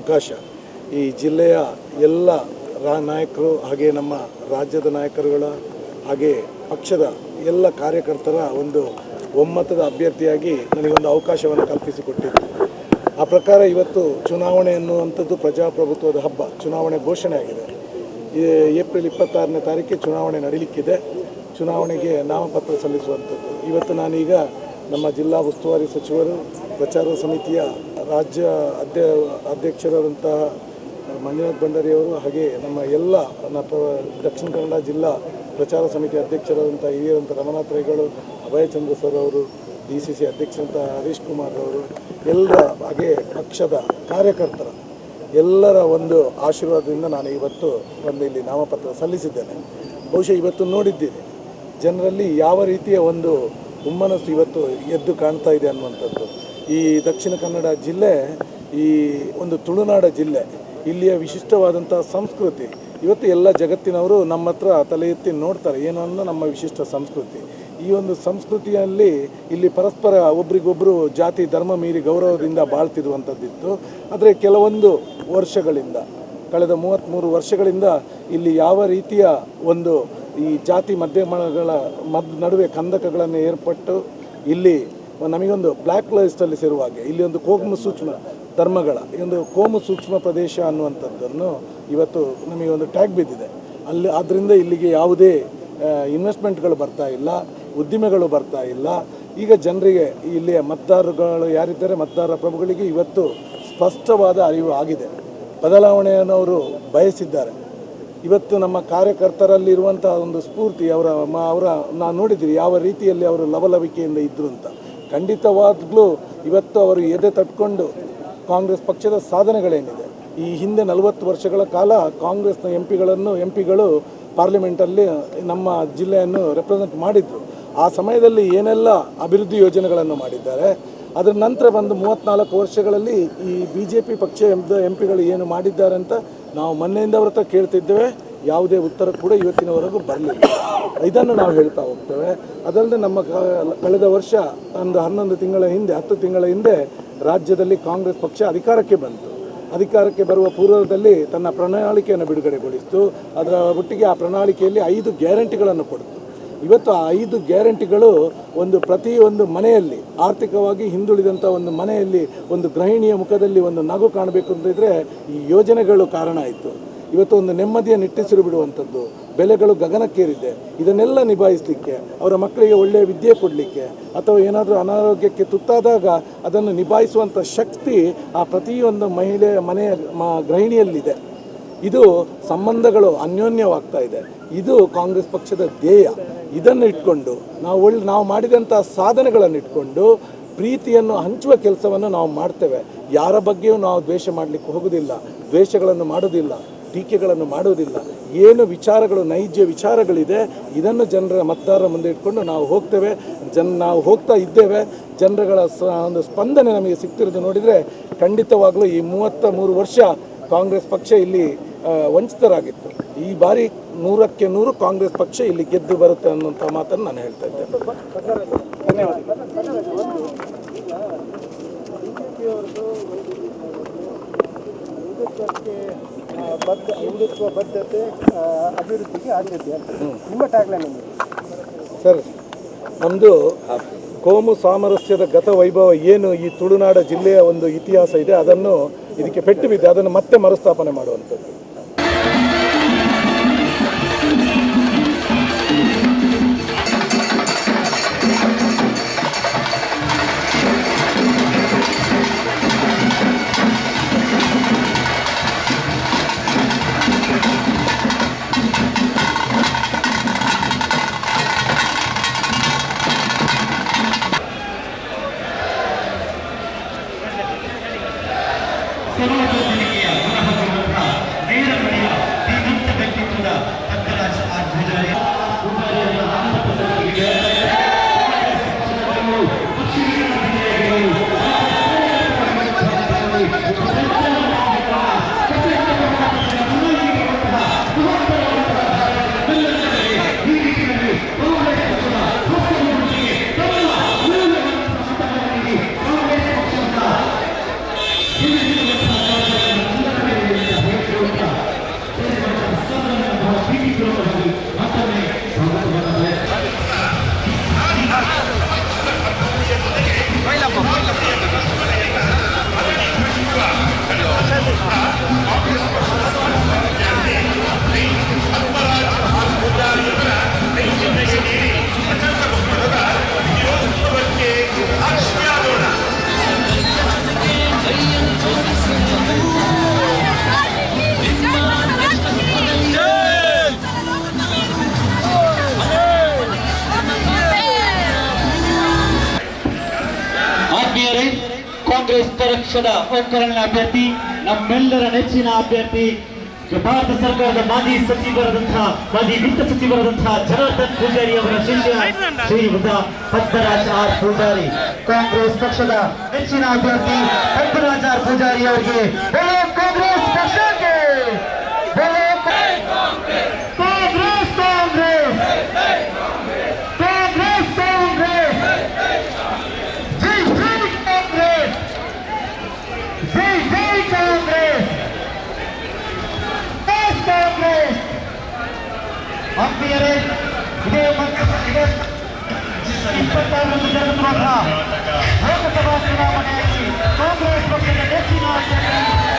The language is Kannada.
ಅವಕಾಶ ಈ ಜಿಲ್ಲೆಯ ಎಲ್ಲ ನಾಯಕರು ಹಾಗೆ ನಮ್ಮ ರಾಜ್ಯದ ನಾಯಕರುಗಳ ಹಾಗೆ ಪಕ್ಷದ ಎಲ್ಲ ಕಾರ್ಯಕರ್ತರ ಒಂದು ಒಮ್ಮತದ ಅಭ್ಯರ್ಥಿಯಾಗಿ ನನಗೊಂದು ಅವಕಾಶವನ್ನು ಕಲ್ಪಿಸಿಕೊಟ್ಟಿದ್ದು. ಆ ಪ್ರಕಾರ ಇವತ್ತು ಚುನಾವಣೆ ಅನ್ನುವಂಥದ್ದು ಪ್ರಜಾಪ್ರಭುತ್ವದ ಹಬ್ಬ. ಚುನಾವಣೆ ಘೋಷಣೆ ಆಗಿದೆ. ಏಪ್ರಿಲ್ 26ನೇ ತಾರೀಕಿಗೆ ಚುನಾವಣೆ ನಡೀಲಿಕ್ಕಿದೆ. ಚುನಾವಣೆಗೆ ನಾಮಪತ್ರ ಸಲ್ಲಿಸುವಂಥದ್ದು. ಇವತ್ತು ನಾನೀಗ ನಮ್ಮ ಜಿಲ್ಲಾ ಉಸ್ತುವಾರಿ ಸಚಿವರು, ಪ್ರಚಾರ ಸಮಿತಿಯ ರಾಜ್ಯ ಅಧ್ಯಕ್ಷರಾದಂತಹ ಮಂಜುನಾಥ್ ಭಂಡಾರಿಯವರು ಹಾಗೆ ನಮ್ಮ ಎಲ್ಲ ದಕ್ಷಿಣ ಕನ್ನಡ ಜಿಲ್ಲಾ ಪ್ರಚಾರ ಸಮಿತಿ ಅಧ್ಯಕ್ಷರಾದಂಥ ಹಿರಿಯರಂಥ ರಮನಾಥ್ ರೈಗಳು, ಅಭಯಚಂದ್ರ ಸರ್ ಅವರು, DCC ಅಧ್ಯಕ್ಷರಂಥ ಹರೀಶ್ ಕುಮಾರ್ ಅವರು, ಎಲ್ಲರ ಹಾಗೆ ಪಕ್ಷದ ಕಾರ್ಯಕರ್ತರ ಎಲ್ಲರ ಒಂದು ಆಶೀರ್ವಾದದಿಂದ ನಾನು ಇವತ್ತು ಬಂದು ಇಲ್ಲಿ ನಾಮಪತ್ರ ಸಲ್ಲಿಸಿದ್ದೇನೆ. ಬಹುಶಃ ಇವತ್ತು ನೋಡಿದ್ದೀನಿ ಜನರಲ್ಲಿ ಯಾವ ರೀತಿಯ ಒಂದು ಹುಮ್ಮನಸ್ಸು ಇವತ್ತು ಎದ್ದು ಕಾಣ್ತಾ ಇದೆ ಅನ್ನುವಂಥದ್ದು. ಈ ದಕ್ಷಿಣ ಕನ್ನಡ ಜಿಲ್ಲೆ ಈ ಒಂದು ತುಳುನಾಡ ಜಿಲ್ಲೆ, ಇಲ್ಲಿಯ ವಿಶಿಷ್ಟವಾದಂಥ ಸಂಸ್ಕೃತಿ ಇವತ್ತು ಎಲ್ಲ ಜಗತ್ತಿನವರು ನಮ್ಮ ಹತ್ರ ತಲೆ ಎತ್ತಿ ನೋಡ್ತಾರೆ. ಏನು ಅನ್ನೋ ನಮ್ಮ ವಿಶಿಷ್ಟ ಸಂಸ್ಕೃತಿ. ಈ ಒಂದು ಸಂಸ್ಕೃತಿಯಲ್ಲಿ ಇಲ್ಲಿ ಪರಸ್ಪರ ಒಬ್ರಿಗೊಬ್ಬರು ಜಾತಿ ಧರ್ಮ ಮೀರಿ ಗೌರವದಿಂದ ಬಾಳ್ತಿರುವಂಥದ್ದಿತ್ತು. ಆದರೆ ಕೆಲವೊಂದು ವರ್ಷಗಳಿಂದ, ಕಳೆದ 33 ವರ್ಷಗಳಿಂದ ಇಲ್ಲಿ ಯಾವ ರೀತಿಯ ಒಂದು ಈ ಜಾತಿ ಮಾಧ್ಯಮಗಳ ನಡುವೆ ಕಂದಕಗಳನ್ನು ಏರ್ಪಟ್ಟು ಇಲ್ಲಿ ನಮಗೊಂದು ಬ್ಲ್ಯಾಕ್ ಲಿಸ್ಟಲ್ಲಿ ಸೇರುವ ಹಾಗೆ ಇಲ್ಲಿ ಒಂದು ಕೋಮು ಸೂಕ್ಷ್ಮ ಧರ್ಮಗಳ ಈ ಒಂದು ಕೋಮು ಸೂಕ್ಷ್ಮ ಪ್ರದೇಶ ಅನ್ನುವಂಥದ್ದನ್ನು ಇವತ್ತು ನಮಗೆ ಒಂದು ಟ್ಯಾಗ್ ಬಿದ್ದಿದೆ. ಆದ್ದರಿಂದ ಇಲ್ಲಿಗೆ ಯಾವುದೇ ಇನ್ವೆಸ್ಟ್ಮೆಂಟ್ಗಳು ಬರ್ತಾ ಇಲ್ಲ, ಉದ್ದಿಮೆಗಳು ಬರ್ತಾ ಇಲ್ಲ. ಈಗ ಜನರಿಗೆ ಇಲ್ಲಿಯ ಮತದಾರಗಳು ಯಾರಿದ್ದಾರೆ, ಮತದಾರ ಪ್ರಭುಗಳಿಗೆ ಇವತ್ತು ಸ್ಪಷ್ಟವಾದ ಅರಿವು ಆಗಿದೆ. ಬದಲಾವಣೆಯನ್ನು ಅವರು ಬಯಸಿದ್ದಾರೆ. ಇವತ್ತು ನಮ್ಮ ಕಾರ್ಯಕರ್ತರಲ್ಲಿರುವಂಥ ಒಂದು ಸ್ಫೂರ್ತಿ ಅವರ ನಾನು ನೋಡಿದ್ದೀರಿ ಯಾವ ರೀತಿಯಲ್ಲಿ ಅವರು ಲವಲವಿಕೆಯಿಂದ ಇದ್ದರು ಅಂತ. ಖಂಡಿತವಾಗ್ಲೂ ಇವತ್ತು ಅವರು ಎದೆ ತಟ್ಕೊಂಡು ಕಾಂಗ್ರೆಸ್ ಪಕ್ಷದ ಸಾಧನೆಗಳೇನಿದೆ, ಈ ಹಿಂದೆ 40 ವರ್ಷಗಳ ಕಾಲ ಕಾಂಗ್ರೆಸ್ನ ಎಂಪಿಗಳು ಪಾರ್ಲಿಮೆಂಟಲ್ಲಿ ನಮ್ಮ ಜಿಲ್ಲೆಯನ್ನು ರೆಪ್ರೆಸೆಂಟ್ ಮಾಡಿದ್ರು. ಆ ಸಮಯದಲ್ಲಿ ಏನೆಲ್ಲ ಅಭಿವೃದ್ಧಿ ಯೋಜನೆಗಳನ್ನು ಮಾಡಿದ್ದಾರೆ, ಅದರ ನಂತರ ಬಂದು 34 ವರ್ಷಗಳಲ್ಲಿ ಈ BJP ಪಕ್ಷದ ಎಂಪಿಗಳು ಏನು ಮಾಡಿದ್ದಾರೆ ಅಂತ ನಾವು ಮೊನ್ನೆಯಿಂದ ಅವ್ರ ಹತ್ರ ಕೇಳ್ತಿದ್ದೇವೆ. ಯಾವುದೇ ಉತ್ತರ ಕೂಡ ಇವತ್ತಿನವರೆಗೂ ಬರಲಿಲ್ಲ. ಇದನ್ನು ನಾವು ಹೇಳ್ತಾ ಹೋಗ್ತೇವೆ. ಅದಲ್ಲದೆ ನಮ್ಮ ಕಳೆದ ವರ್ಷ ಒಂದು 10 ತಿಂಗಳ ಹಿಂದೆ ರಾಜ್ಯದಲ್ಲಿ ಕಾಂಗ್ರೆಸ್ ಪಕ್ಷ ಅಧಿಕಾರಕ್ಕೆ ಬಂತು. ಅಧಿಕಾರಕ್ಕೆ ಬರುವ ಪೂರ್ವದಲ್ಲಿ ತನ್ನ ಪ್ರಣಾಳಿಕೆಯನ್ನು ಬಿಡುಗಡೆಗೊಳಿಸಿತು. ಅದರ ಒಟ್ಟಿಗೆ ಆ ಪ್ರಣಾಳಿಕೆಯಲ್ಲಿ 5 ಗ್ಯಾರಂಟಿಗಳನ್ನು ಕೊಡ್ತು. ಇವತ್ತು ಆ 5 ಗ್ಯಾರಂಟಿಗಳು ಪ್ರತಿಯೊಂದು ಮನೆಯಲ್ಲಿ, ಆರ್ಥಿಕವಾಗಿ ಹಿಂದುಳಿದಂಥ ಒಂದು ಮನೆಯಲ್ಲಿ ಒಂದು ಗೃಹಿಣಿಯ ಮುಖದಲ್ಲಿ ಒಂದು ನಗು ಕಾಣಬೇಕು ಅಂತಿದ್ರೆ ಈ ಯೋಜನೆಗಳು ಕಾರಣ ಆಯಿತು. ಇವತ್ತು ಒಂದು ನೆಮ್ಮದಿಯ ನಿಟ್ಟುಸಿರು ಬಿಡುವಂಥದ್ದು, ಬೆಲೆಗಳು ಗಗನಕ್ಕೇರಿದೆ. ಇದನ್ನೆಲ್ಲ ನಿಭಾಯಿಸಲಿಕ್ಕೆ, ಅವರ ಮಕ್ಕಳಿಗೆ ಒಳ್ಳೆಯ ವಿದ್ಯೆ ಕೊಡಲಿಕ್ಕೆ ಅಥವಾ ಏನಾದರೂ ಅನಾರೋಗ್ಯಕ್ಕೆ ತುತ್ತಾದಾಗ ಅದನ್ನು ನಿಭಾಯಿಸುವಂಥ ಶಕ್ತಿ ಆ ಪ್ರತಿಯೊಂದು ಮನೆಯ ಗೃಹಿಣಿಯಲ್ಲಿದೆ. ಇದು ಸಂಬಂಧಗಳು ಅನ್ಯೋನ್ಯವಾಗ್ತಾ ಇದೆ. ಇದು ಕಾಂಗ್ರೆಸ್ ಪಕ್ಷದ ಧ್ಯೇಯ. ಇದನ್ನು ಇಟ್ಕೊಂಡು ನಾವು ಮಾಡಿದಂಥ ಸಾಧನೆಗಳನ್ನು ಇಟ್ಕೊಂಡು ಪ್ರೀತಿಯನ್ನು ಹಂಚುವ ಕೆಲಸವನ್ನು ನಾವು ಮಾಡ್ತೇವೆ. ಯಾರ ಬಗ್ಗೆಯೂ ನಾವು ದ್ವೇಷ ಮಾಡಲಿಕ್ಕೆ ಹೋಗೋದಿಲ್ಲ, ದ್ವೇಷಗಳನ್ನು ಮಾಡೋದಿಲ್ಲ, ಟೀಕೆಗಳನ್ನು ಮಾಡೋದಿಲ್ಲ. ಏನು ವಿಚಾರಗಳು, ನೈಜ ವಿಚಾರಗಳಿದೆ, ಇದನ್ನು ಜನರ ಮತದಾರರ ಮುಂದೆ ಇಟ್ಕೊಂಡು ನಾವು ಹೋಗ್ತೇವೆ. ನಾವು ಹೋಗ್ತಾ ಇದ್ದೇವೆ. ಜನರುಗಳ ಒಂದು ಸ್ಪಂದನೆ ನಮಗೆ ಸಿಗ್ತಿರೋದು ನೋಡಿದರೆ ಖಂಡಿತವಾಗಲೂ ಈ 33 ವರ್ಷ ಕಾಂಗ್ರೆಸ್ ಪಕ್ಷ ಇಲ್ಲಿ ವಂಚಿತರಾಗಿತ್ತು. ಈ ಬಾರಿ 100ಕ್ಕೆ 100 ಕಾಂಗ್ರೆಸ್ ಪಕ್ಷ ಇಲ್ಲಿ ಗೆದ್ದು ಬರುತ್ತೆ ಅನ್ನುವಂಥ ಮಾತನ್ನು ನಾನು ಹೇಳ್ತಾ ಇದ್ದೇನೆ. ಹಿಂದುತ್ವ ಬದ್ಧತೆ ಅಭಿವೃದ್ಧಿಗೆ ಆದ್ಯತೆ ಅಂತ ನಿಮ್ಮ ಟ್ಯಾಗ್ಲೈನ್ ಸರ್. ನಮ್ಮದು ಕೋಮು ಸಾಮರಸ್ಯದ ಗತ ವೈಭವ ಏನು ಈ ತುಳುನಾಡ ಜಿಲ್ಲೆಯ ಒಂದು ಇತಿಹಾಸ ಇದೆ, ಅದನ್ನು ಇದಕ್ಕೆ ಪೆಟ್ಟು ಬಿದ್ದೆ ಅದನ್ನು ಮತ್ತೆ ಮರುಸ್ಥಾಪನೆ ಮಾಡುವಂಥದ್ದು. ಪಕ್ಷದ ಒಕ್ಕಲಿನ ಅಭ್ಯರ್ಥಿ, ನಮ್ಮೆಲ್ಲರ ನೆಚ್ಚಿನ ಅಭ್ಯರ್ಥಿ, ಭಾರತ ಸರ್ಕಾರದ ಮಾಜಿ ವಿತ್ತ ಸಚಿವರಾದಂತಹ ಜನಾರ್ದನ್ ಪೂಜಾರಿ ಅವರ ಶಿಷ್ಯ ಶ್ರೀಯುತ ಪದ್ಮರಾಜ್ ಆರ್ ಪೂಜಾರಿ, ಕಾಂಗ್ರೆಸ್ ಪಕ್ಷದ ನೆಚ್ಚಿನ ಅಭ್ಯರ್ಥಿ ಪದ್ಮರಾಜ್ ಆರ್ ಪೂಜಾರಿ ಅವರಿಗೆ ಕಾಂಗ್ರೆಸ್ ಪಕ್ಷಕ್ಕೆ ಕಾಂಗ್ರೆಸ್ ಕಾಂಗ್ರೆಸ್ ಕಾಂಗ್ರೆಸ್ ಕಾಂಗ್ರೆಸ್ ಜೈ ಜೈ ಕಾಂಗ್ರೆಸ್ ಜೈ ಜೈ ಕಾಂಗ್ರೆಸ್ ಕಾಂಗ್ರೆಸ್. ಆತ್ಮೀಯರೇ, ಇದೇ 26ರಂದು ಜರುಗುತ್ತಿರುವ ಲೋಕಸಭಾ ಚುನಾವಣೆಯಲ್ಲಿ ಕಾಂಗ್ರೆಸ್ ಪಕ್ಷದ ನೆಚ್ಚಿನ ಅಭ್ಯರ್ಥಿ